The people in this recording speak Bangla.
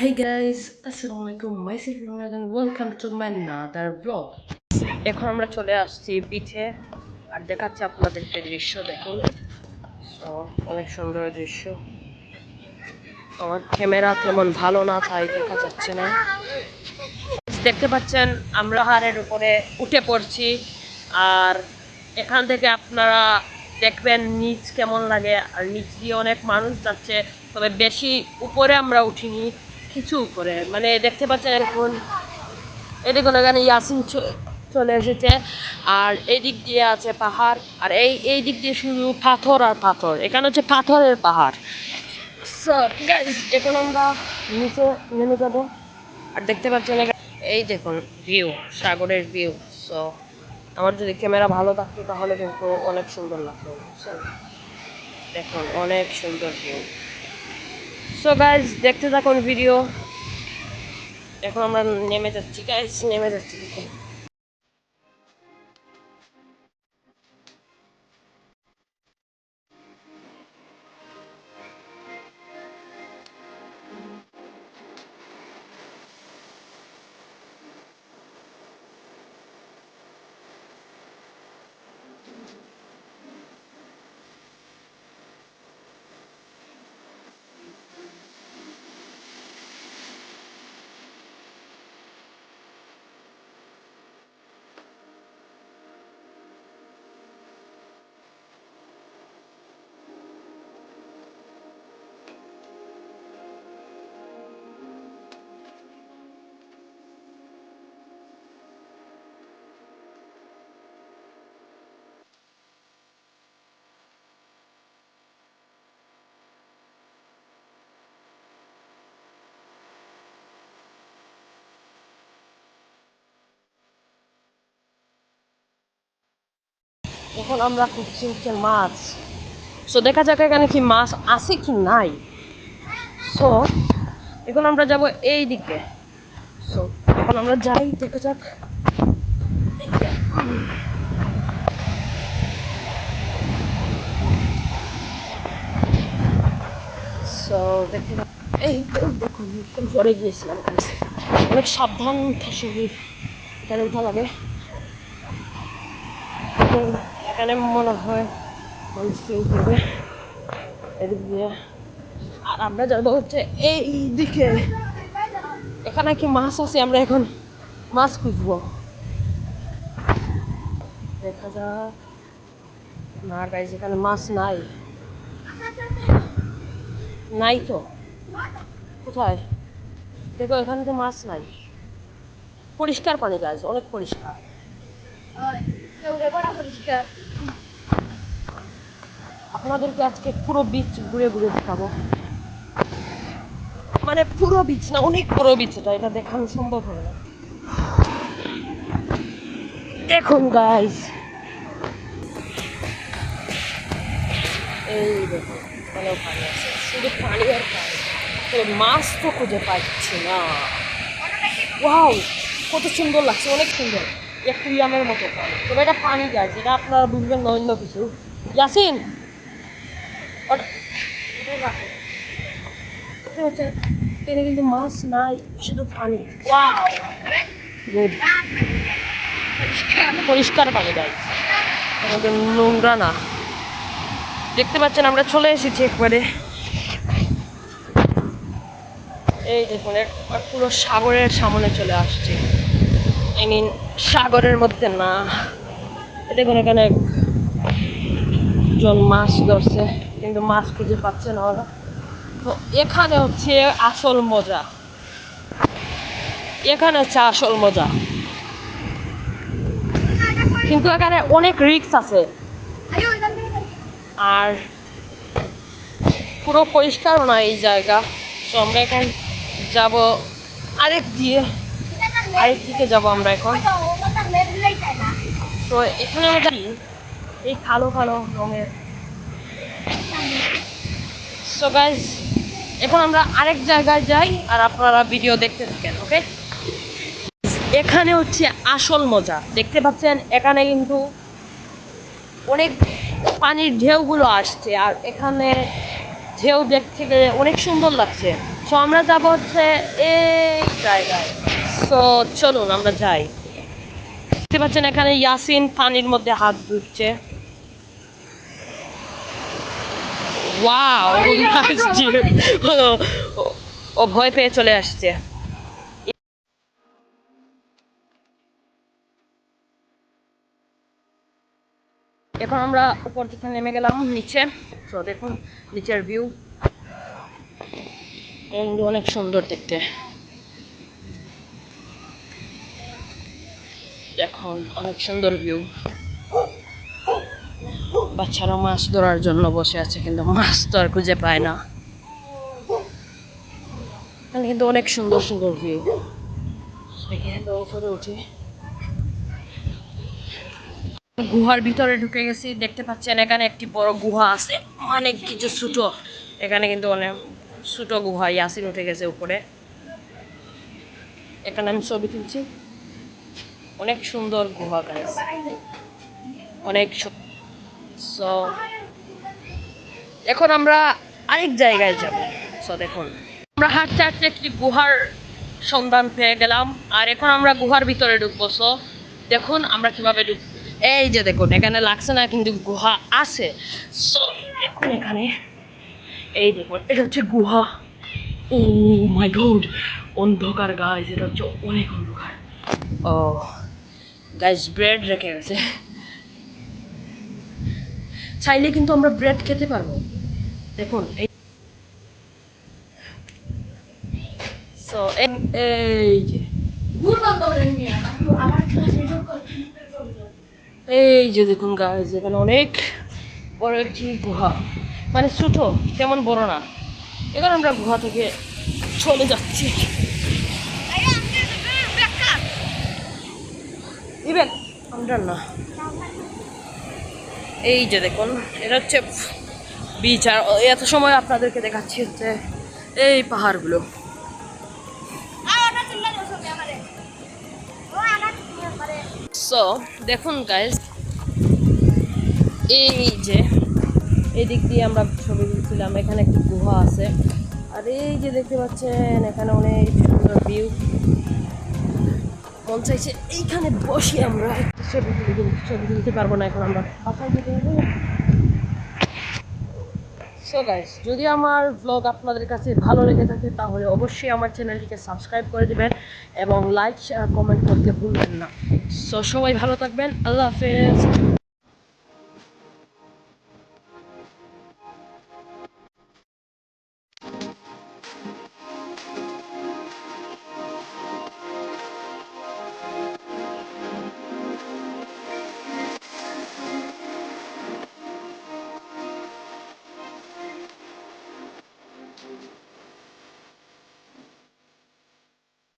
Hey guys, Assalamualaikum. Myself Ramadan and welcome to my another vlog. এখন আমরা চলে আসছি বিচে আর দেখাচ্ছি আপনাদেরকে দৃশ্য দেখুন। তো অনেক সুন্দর দৃশ্য। আমার ক্যামেরা তেমন ভালো না তাই দেখা যাচ্ছে না। দেখতে পাচ্ছেন আমরা পাহাড়ের উপরে উঠে পড়ছি আর এখান থেকে আপনারা দেখবেন নিচ কেমন লাগে আর নিচ দিয়ে অনেক মানুষ যাচ্ছে, তবে বেশি উপরে আমরা উঠিনি, কিছু উপরে মানে দেখতে পাচ্ছেন এখন এদিকে এখানে ইয়াসিন চলে এসেছে আর এই দিক দিয়ে আছে পাহাড় আর এই দিক দিয়ে শুধু পাথর আর পাথর, এখানে হচ্ছে পাথরের পাহাড়। সো গাইস এখন আমরা নিচে নেমে যাবো আর দেখতে পাচ্ছেন এই দেখুন ভিউ, সাগরের ভিউ। সো আমার যদি ক্যামেরা ভালো থাকতো তাহলে কিন্তু অনেক সুন্দর লাগতো। দেখুন অনেক সুন্দর ভিউ। সো গাইস দেখতে থাকুন ভিডিও। এখন আমরা নেমে যাচ্ছি গাইস, নেমে যাচ্ছি। এখন আমরা খুঁজছি হচ্ছে মাছ। সো দেখা যাক এখানে কি মাছ আছে কি নাই। সো এখন আমরা যাব এই দিকে। সো এখন আমরা যাই, দেখা যাক। সো দেখতে এই দেখুন একদম পরে গিয়েছিলাম, অনেক সাবধান সঙ্গে এখানে উঠা লাগে। এখানে মনে হয় মানুষ করবে এদিক দিয়ে আর আমরা যাবো হচ্ছে এই দিকে। এখানে কি মাছ আছে, আমরা এখন মাছ খুঁজবো। দেখা যাক। না গাইস এখানে মাছ নাই, নাই তো। কোথায় দেখো, এখানে তো মাছ নাই। পরিষ্কার পানি গাছ, অনেক পরিষ্কার। আপনাদেরকে আজকে পুরো বিচ ঘুরে ঘুরে দেখাবো, মানে পুরো বিচ না, অনেক বড় বিচ, এটা দেখানো সম্ভব হবে না। দেখুন গাইস, এই দেখুন এখানেও পানি আছে, শুধু পানি আর পানি, তবে মাছ তো খুঁজে পাচ্ছি না। ওয়াও কত সুন্দর লাগছে, অনেক সুন্দর, অ্যাকুয়ারিয়ামের মতো। তবে এটা পানি গাছ, এটা আপনারা বুঝবেন না অন্য কিছু। ইয়াসিন এখানে কিন্তু মাছ নাই, শুধু পানি। ওয়াও গুড, পরিষ্কার পানি গাছ, নোংরা না। দেখতে পাচ্ছেন আমরা চলে এসেছি একবারে, এই দেখুন পুরো সাগরের সামনে চলে আসছে। আই মিন সাগরের মধ্যে না। দেখুন এখানে একজন মাছ ধরছে কিন্তু মাছ খুঁজে পাচ্ছে না ওরা। তো এখানে হচ্ছে আসল মজা, এখানে হচ্ছে আসল মজা, কিন্তু এখানে অনেক রিস্ক আছে আর পুরো পরিষ্কারও না এই জায়গা। তো আমরা এখন যাব আরেক দিকে যাব আমরা এখন। তো এখানে আমরা জানি এই কালো কালো রঙের। সো গাইস এখন আমরা আরেক জায়গায় যাই আর আপনারা ভিডিও দেখতে থাকেন, ওকে। এখানে হচ্ছে আসল মজা, দেখতে পাচ্ছেন এখানে কিন্তু অনেক পানির ঢেউগুলো আসছে আর এখানে ঢেউ দেখতে গেলে অনেক সুন্দর লাগছে। সো আমরা যাবো হচ্ছে এই জায়গায়। তো চলুন আমরা যাই। দেখতে পাচ্ছেন এখানে ইয়াসিন পানির মধ্যে হাত ধুচ্ছে। ওয়াও, ও ভয় পেয়ে চলে আসছে। এখন আমরা উপর থেকে নেমে গেলাম নিচে। তো দেখুন নিচের ভিউ অনেক সুন্দর দেখতে। দেখুন অনেক সুন্দর ভিউ। বাচ্চারা মাছ ধরার জন্য বসে আছে, কিন্তু মাছ তো আর খুঁজে পায় না। কিন্তু অনেক সুন্দর সুন্দর ভিউ। উপরে উঠি, গুহার ভিতরে ঢুকে গেছি। দেখতে পাচ্ছেন এখানে একটি বড় গুহা আছে, অনেক কিছু ছোট। এখানে কিন্তু অনেক ছোট গুহা। ইয়াসিন উঠে গেছে উপরে। এখানে আমি ছবি তুলছি। অনেক সুন্দর গুহা গাইস, অনেক। সো এখন আমরা আরেক জায়গায় যাব। সো দেখুন আমরা হাঁটতে হাঁটতে একটি গুহার সন্ধান পেয়ে গেলাম, আর এখন আমরা গুহার ভিতরে ঢুকবো। সো দেখুন আমরা কিভাবে ঢুকবো। এই যে দেখুন এখানে লাগছে না, কিন্তু গুহা আছে। সো এখন এখানে এই দেখুন এটা হচ্ছে গুহা। ও মাই গড, অন্ধকার গাইস, এটা হচ্ছে অনেক অন্ধকার। ও গাইস, ব্রেড রেখে গেছে। চাইলে কিন্তু আমরা ব্রেড খেতে পারবো। দেখুন এই সো এই যে এই যে দেখুন গাইস, এখানে অনেক বড় একটি গুহা, মানে ছোট, তেমন বড় না। এখন আমরা গুহা থেকে চলে যাচ্ছি। ইভেন আমরা না, এই যে দেখুন এটা হচ্ছে বিচ। আর এত সময় আপনাদেরকে দেখাচ্ছি হচ্ছে এই পাহাড়গুলো। সো দেখুন গাইস, এই যে এই দিক দিয়ে আমরা ছবি তুলছিলাম, এখানে একটি গুহা আছে। আর এই যে দেখতে পাচ্ছেন এখানে অনেক সুন্দর ভিউ। মন চাইছে এইখানে বসে আমরা একটু ছবি তুলি, কিন্তু ছবি তুলতে পারবো না, এখন আমরা বাসায় যেতে হবে। সো গাইস, যদি আমার ব্লগ আপনাদের কাছে ভালো লেগে থাকে তাহলে অবশ্যই আমার চ্যানেলটিকে সাবস্ক্রাইব করে দেবেন এবং লাইক শেয়ার কমেন্ট করতে ভুলবেন না। সো সবাই ভালো থাকবেন, আল্লাহ হাফেজ।